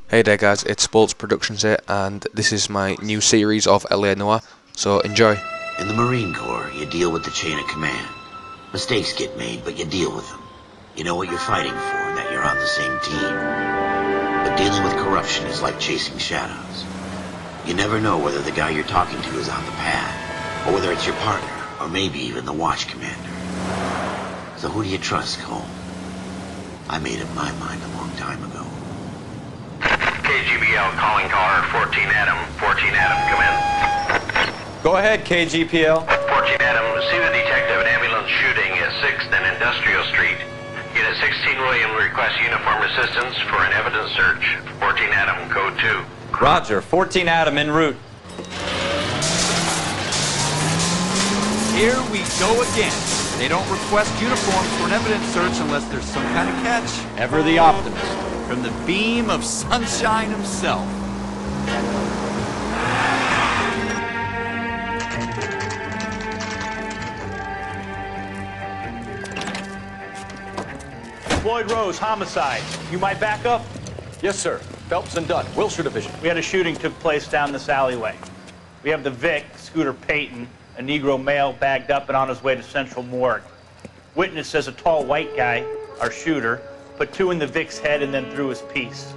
Hey there guys, it's BOLTzProductions here, and this is my new series of LA Noire, so enjoy. In the Marine Corps, you deal with the chain of command. Mistakes get made, but you deal with them. You know what you're fighting for and that you're on the same team. But dealing with corruption is like chasing shadows. You never know whether the guy you're talking to is on the pad, or whether it's your partner, or maybe even the watch commander. So who do you trust, Cole? I made up my mind a long time ago. KGPL calling caller 14 Adam. 14 Adam, come in. Go ahead, KGPL. 14 Adam, see the detective, an ambulance shooting at 6th and Industrial Street. Unit 16 William requests uniform assistance for an evidence search. 14 Adam, code 2. Roger, 14 Adam en route. Here we go again. They don't request uniforms for an evidence search unless there's some kind of catch. Ever the optimist. From the beam of sunshine himself. Floyd Rose, homicide. You might back up? Yes, sir. Phelps and Dunn, Wilshire Division. We had a shooting took place down this alleyway. We have the Vic, Scooter Payton, a Negro male bagged up and on his way to Central Morgue. Witness says a tall white guy, our shooter, put two in the Vic's head and then threw his piece.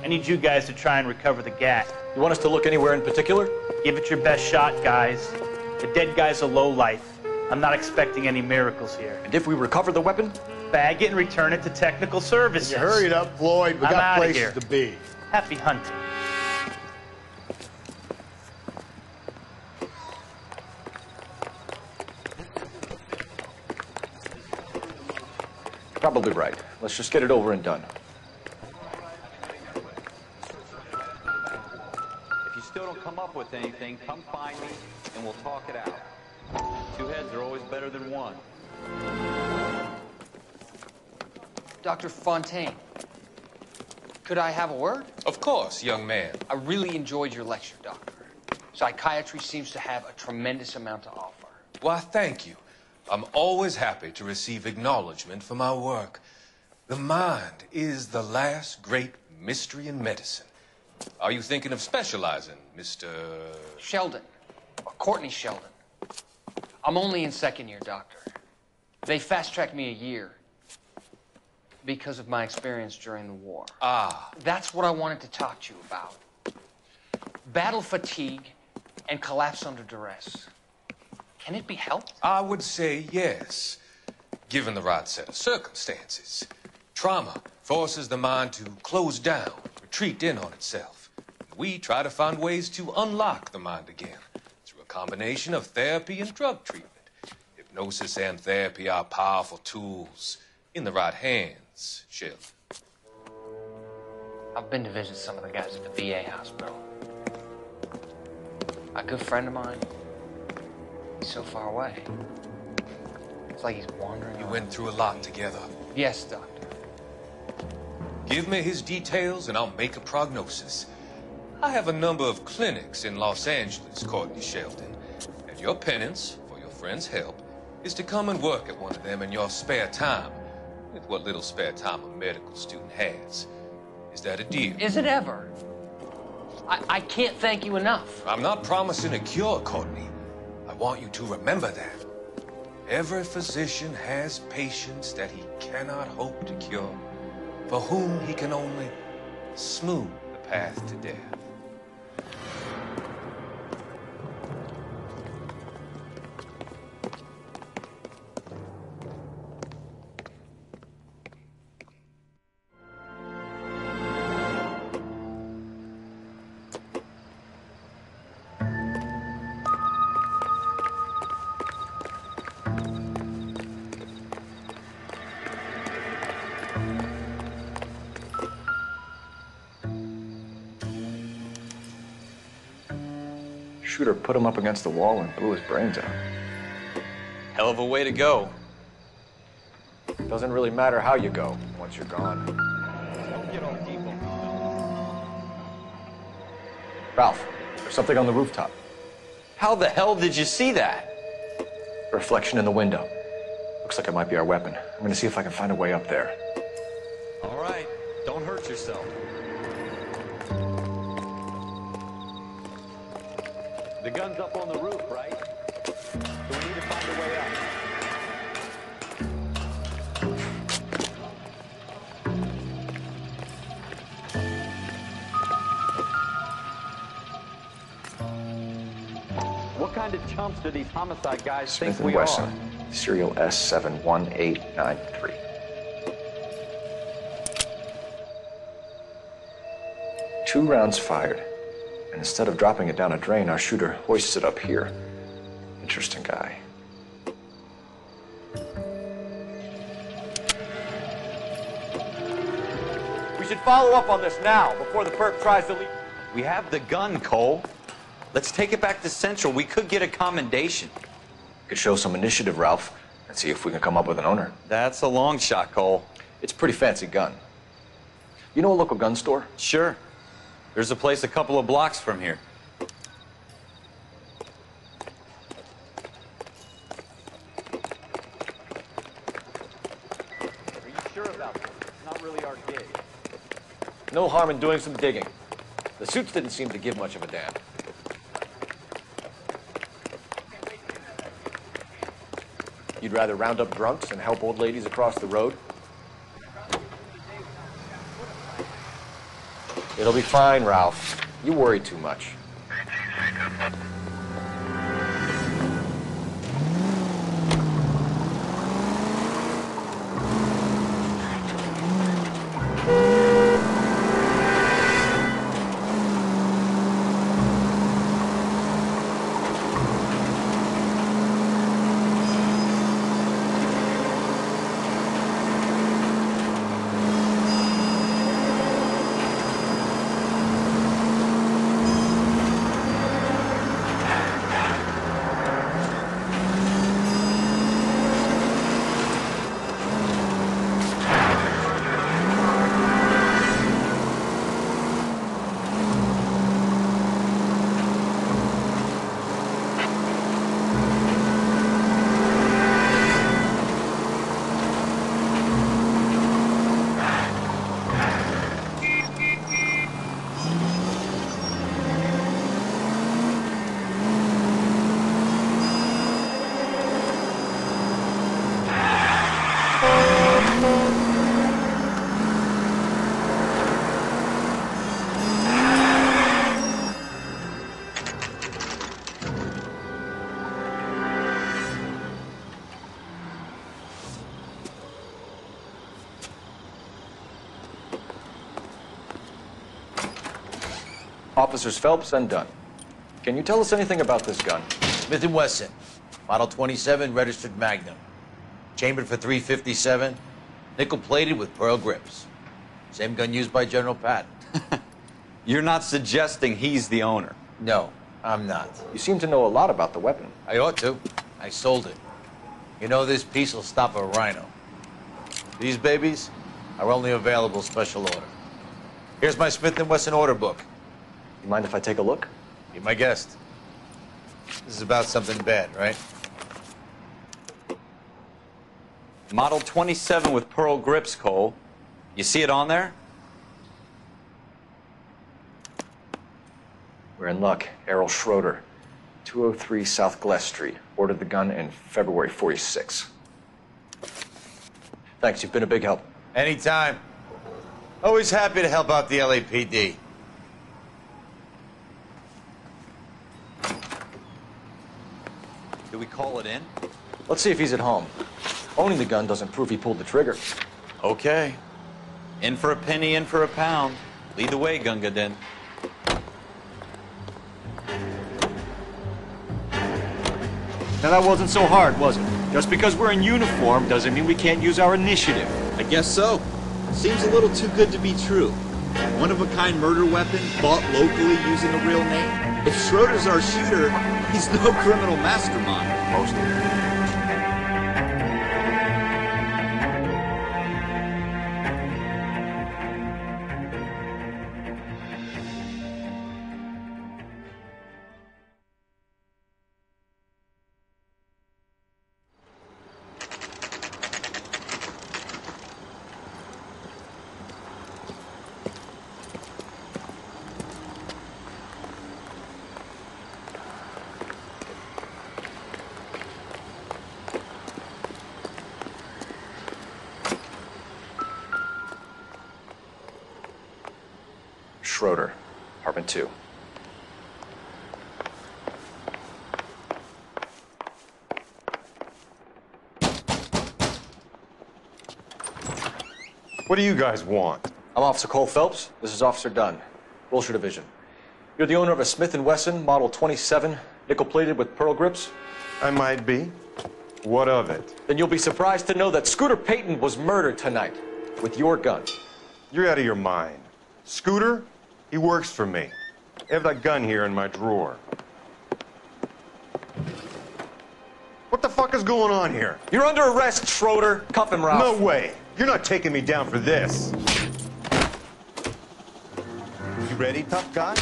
I need you guys to try and recover the gat. You want us to look anywhere in particular? Give it your best shot, guys. The dead guy's a lowlife. I'm not expecting any miracles here. And if we recover the weapon? Bag it and return it to technical services. You hurry it up, Floyd. We I'm got outta places here. to be. Happy hunting. Probably right. Let's just get it over and done. If you still don't come up with anything, come find me and we'll talk it out. Two heads are always better than one. Dr. Fontaine, could I have a word? Of course, young man. I really enjoyed your lecture, Doctor. Psychiatry seems to have a tremendous amount to offer. Why, thank you. I'm always happy to receive acknowledgement for my work. The mind is the last great mystery in medicine. Are you thinking of specializing, Mr. Sheldon, or Courtney Sheldon. I'm only in second year, Doctor. They fast-tracked me a year because of my experience during the war. Ah. That's what I wanted to talk to you about. Battle fatigue and collapse under duress. Can it be helped? I would say yes, given the right set of circumstances. Trauma forces the mind to close down, retreat in on itself. We try to find ways to unlock the mind again through a combination of therapy and drug treatment. Hypnosis and therapy are powerful tools in the right hands, Sheldon. I've been to visit some of the guys at the VA hospital. A good friend of mine, he's so far away. It's like he's wandering You around. went through a lot together. Yes, Doctor. Give me his details and I'll make a prognosis. I have a number of clinics in Los Angeles, Courtney Sheldon, and your penance for your friend's help is to come and work at one of them in your spare time, with what little spare time a medical student has. Is that a deal? Is it ever? I can't thank you enough. I'm not promising a cure, Courtney. I want you to remember that. Every physician has patients that he cannot hope to cure, for whom he can only smooth the path to death. Shooter put him up against the wall and blew his brains out. Hell of a way to go. Doesn't really matter how you go once you're gone. Don't get all deep on me. Ralph, there's something on the rooftop. How the hell did you see that? A reflection in the window. Looks like it might be our weapon. I'm gonna see if I can find a way up there. All right, don't hurt yourself. gun's up on the roof, right? So we need to find a way up. What kind of chumps do these homicide guys Smith think and we Wesson, are? serial S71893. 2 rounds fired, and instead of dropping it down a drain, our shooter hoists it up here. Interesting guy. We should follow up on this now, before the perp tries to leave. We have the gun, Cole. Let's take it back to Central. We could get a commendation. Could show some initiative, Ralph, and see if we can come up with an owner. That's a long shot, Cole. It's a pretty fancy gun. You know a local gun store? Sure. There's a place a couple of blocks from here. Are you sure about this? It's not really our gig. No harm in doing some digging. The suits didn't seem to give much of a damn. You'd rather round up drunks and help old ladies across the road? It'll be fine, Ralph. You worry too much. Officers Phelps and Dunn. Can you tell us anything about this gun? Smith & Wesson, Model 27, registered Magnum. Chambered for .357, nickel-plated with pearl grips. Same gun used by General Patton. You're not suggesting he's the owner? No, I'm not. You seem to know a lot about the weapon. I ought to. I sold it. You know, this piece will stop a rhino. These babies are only available special order. Here's my Smith & Wesson order book. You mind if I take a look? Be my guest. This is about something bad, right? Model 27 with pearl grips, Cole. You see it on there? We're in luck. Errol Schroeder, 203 South Glass Street. Ordered the gun in February '46. Thanks, you've been a big help. Anytime. Always happy to help out the LAPD. Do we call it in? Let's see if he's at home. Owning the gun doesn't prove he pulled the trigger. Okay. In for a penny, in for a pound. Lead the way, Gunga Din. Now that wasn't so hard, was it? Just because we're in uniform doesn't mean we can't use our initiative. I guess so. Seems a little too good to be true. One-of-a-kind murder weapon bought locally using a real name. If Schroeder's our shooter, he's no criminal mastermind. Mostly. Schroeder, apartment 2. What do you guys want? I'm Officer Cole Phelps. This is Officer Dunn, Wilshire Division. You're the owner of a Smith & Wesson Model 27, nickel-plated with pearl grips? I might be. What of it? Then you'll be surprised to know that Scooter Payton was murdered tonight with your gun. You're out of your mind. Scooter? He works for me. I have that gun here in my drawer. What the fuck is going on here? You're under arrest, Schroeder. Cuff him, Ralph. No way. You're not taking me down for this. You ready, tough guy?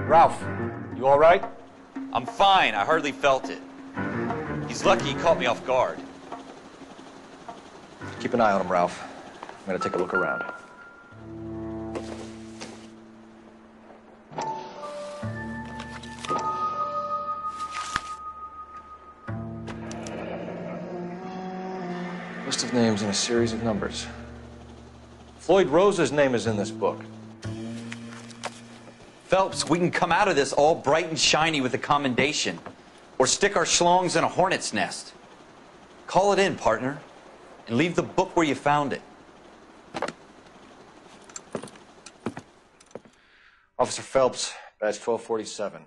Ralph, you all right? I'm fine. I hardly felt it. He's lucky he caught me off guard. Keep an eye on him, Ralph. I'm gonna take a look around. List of names and a series of numbers. Floyd Rose's name is in this book. Phelps, we can come out of this all bright and shiny with a commendation. Or stick our schlongs in a hornet's nest. Call it in, partner. And leave the book where you found it. Officer Phelps, badge 1247.